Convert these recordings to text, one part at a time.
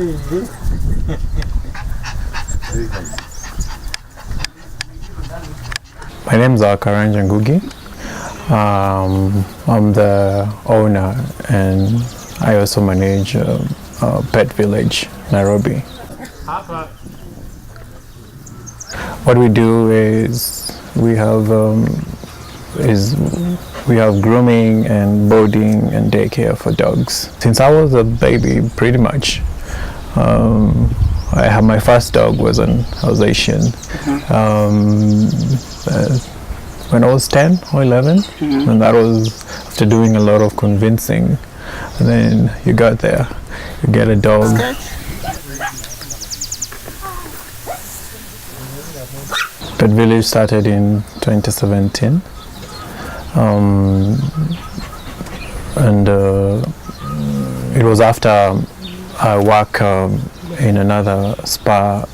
My name is Karanja Ngugi. I'm the owner and I also manage a pet village, Nairobi. What we do is we have grooming and boarding and daycare for dogs. Since I was a baby, pretty much, my first dog was Asian. When I was 10 or 11, and that was after doing a lot of convincing. And then you got there, you get a dog. Pet Village started in 2017, and it was after I worked in another spa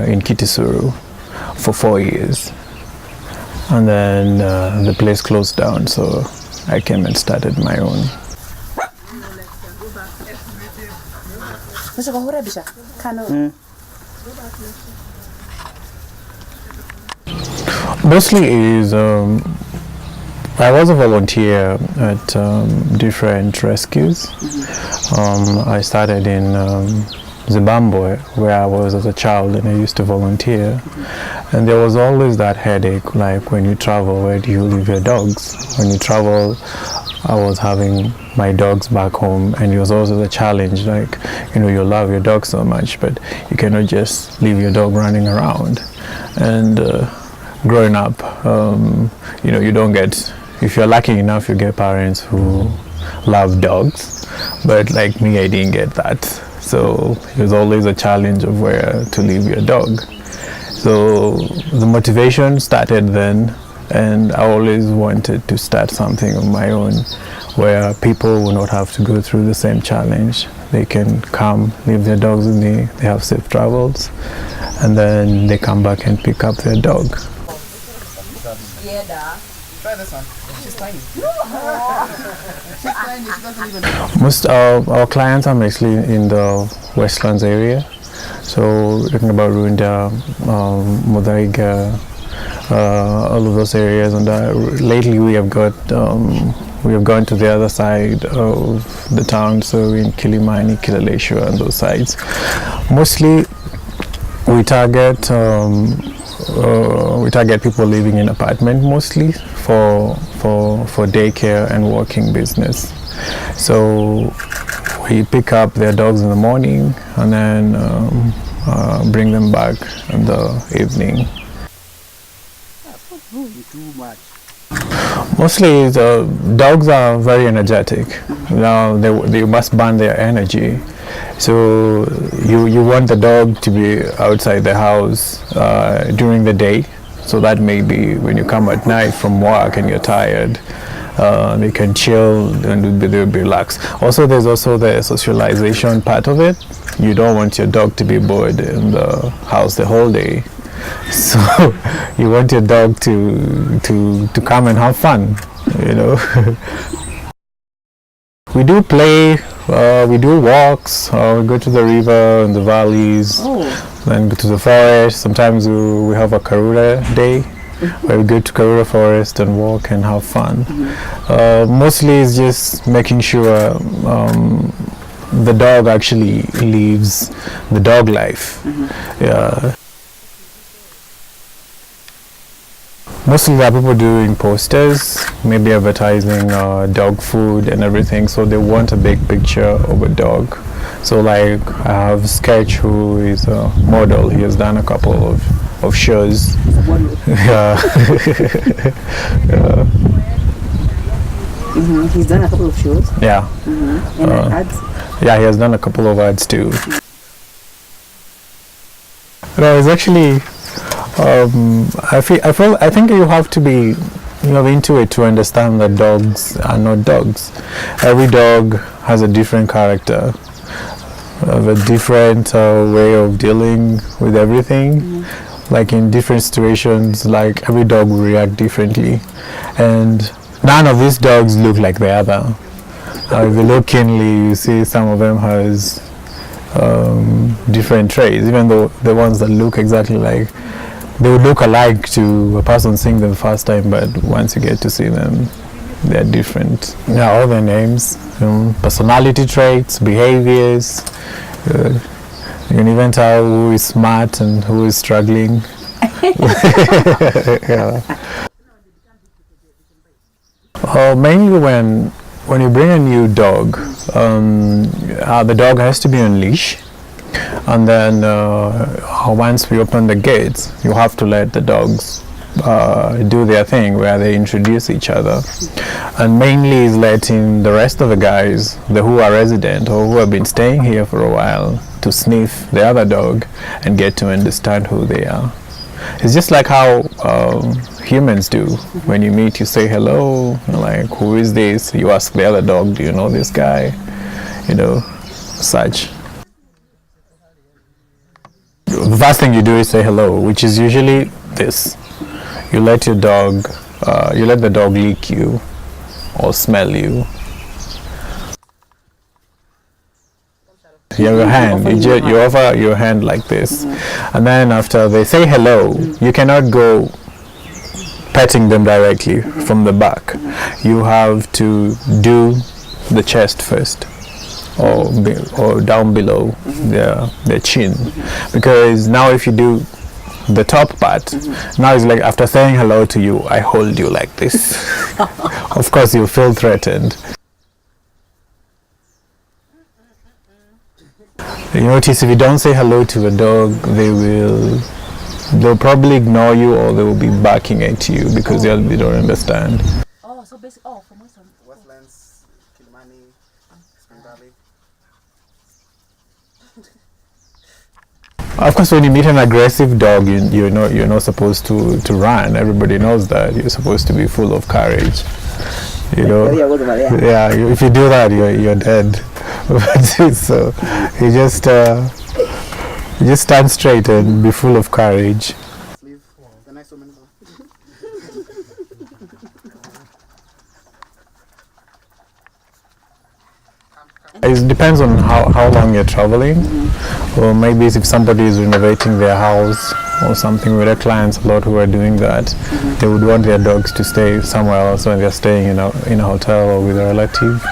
in Kitisuru for 4 years, and then the place closed down, so I came and started my own. Mostly is I was a volunteer at different rescues. I started in Zimbabwe, where I was as a child, and I used to volunteer. And there was always that headache, like when you travel, where do you leave your dogs? When you travel, I was having my dogs back home, and it was also the challenge, like, you love your dog so much, but you cannot just leave your dog running around. And growing up, you don't get, if you're lucky enough, you get parents who love dogs, but like me, I didn't get that. So it was always a challenge of where to leave your dog. So the motivation started then, and I always wanted to start something of my own where people will not have to go through the same challenge. They can come, leave their dogs with me, they have safe travels, and then they come back and pick up their dog. Try this one. She's tiny. She's tiny. She doesn't even. Most of our clients are mostly in the Westlands area. So talking about Runda, Modaiga, all of those areas. And lately we have gone to the other side of the town. So in Kilimani, Kileleshwa, and those sides. Mostly we target people living in apartment, mostly for daycare and working business. So we pick up their dogs in the morning and then bring them back in the evening. Too much. Mostly the dogs are very energetic. Now they must burn their energy. So you want the dog to be outside the house during the day. So that may be when you come at night from work and you're tired, they can chill and they'll be relaxed. Also, there's also the socialization part of it. You don't want your dog to be bored in the house the whole day. So you want your dog to come and have fun, We do play, we do walks, we go to the river and the valleys, then go to the forest. Sometimes we have a Karura day, where we go to Karura forest and walk and have fun. Mostly it's just making sure the dog actually lives the dog life. Yeah. Mostly there are people doing posters, maybe advertising dog food and everything, so they want a big picture of a dog. So like I have Sketch, who is a model. He has done a couple of shows. Yeah. Yeah. He's done a couple of shows? Yeah. And ads? Yeah, he has done a couple of ads too. No, it's actually I think you have to be into it to understand that dogs are not dogs. Every dog has a different character, a different way of dealing with everything. Like in different situations, like every dog will react differently, and none of these dogs look like the other. If you look keenly, you see some of them has different traits, even though the ones that look exactly like, they would look alike to a person seeing them first time, but once you get to see them, they're different. Yeah, all their names, personality traits, behaviors. You can even tell who is smart and who is struggling. Yeah. Mainly when you bring a new dog, the dog has to be on leash, and then once we open the gates, you have to let the dogs do their thing where they introduce each other, and mainly is letting the rest of the guys, who are resident or who have been staying here for a while, to sniff the other dog and get to understand who they are. It's just like how humans do. When you meet, you say hello, like, who is this? You ask the other dog, do you know this guy? You know, such. The first thing you do is say hello, which is usually this. You let your dog, you let the dog lick you or smell you. You have your hand, you offer your hand like this, and then after they say hello, you cannot go petting them directly from the back. You have to do the chest first, or down below their chin, because now if you do the top part, now it's like after saying hello to you, I hold you like this. Of course you feel threatened. You notice if you don't say hello to a dog, they'll probably ignore you, or they will be barking at you because they don't understand. Oh, so basically, from Westlands, Kilimani, Spring Valley. Of course, when you meet an aggressive dog, you're not supposed to run. Everybody knows that. You're supposed to be full of courage. You know, yeah. If you do that, you're dead. So you just stand straight and be full of courage. Leave the next woman. It depends on how long you're traveling, or maybe if somebody is renovating their house or something. With their clients a lot who are doing that, they would want their dogs to stay somewhere else when they're staying in a hotel or with a relative.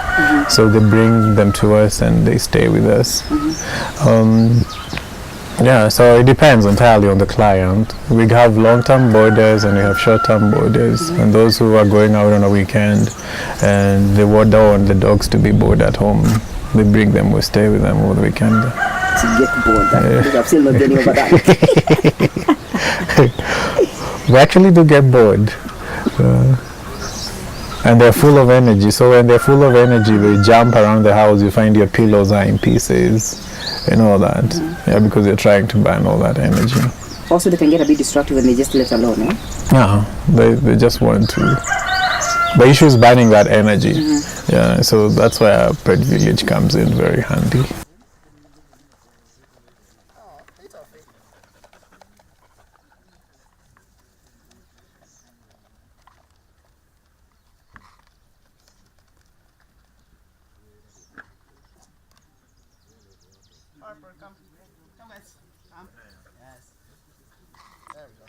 So they bring them to us and they stay with us. Yeah, so it depends entirely on the client. We have long-term boarders and we have short-term boarders, and those who are going out on a weekend and they don't want the dogs to be bored at home, they bring them, we stay with them over the weekend. To get bored. I've seen London over that. We actually do get bored. And they're full of energy, so when they're full of energy, they jump around the house, you find your pillows are in pieces and all that. Yeah, because they're trying to burn all that energy. Also, they can get a bit distracted when they just left alone, eh? Yeah, they just want to. The issue is burning that energy. Yeah, so that's why our pet village comes in very handy. Harper, come. Come, guys. Come. Yes. There we go.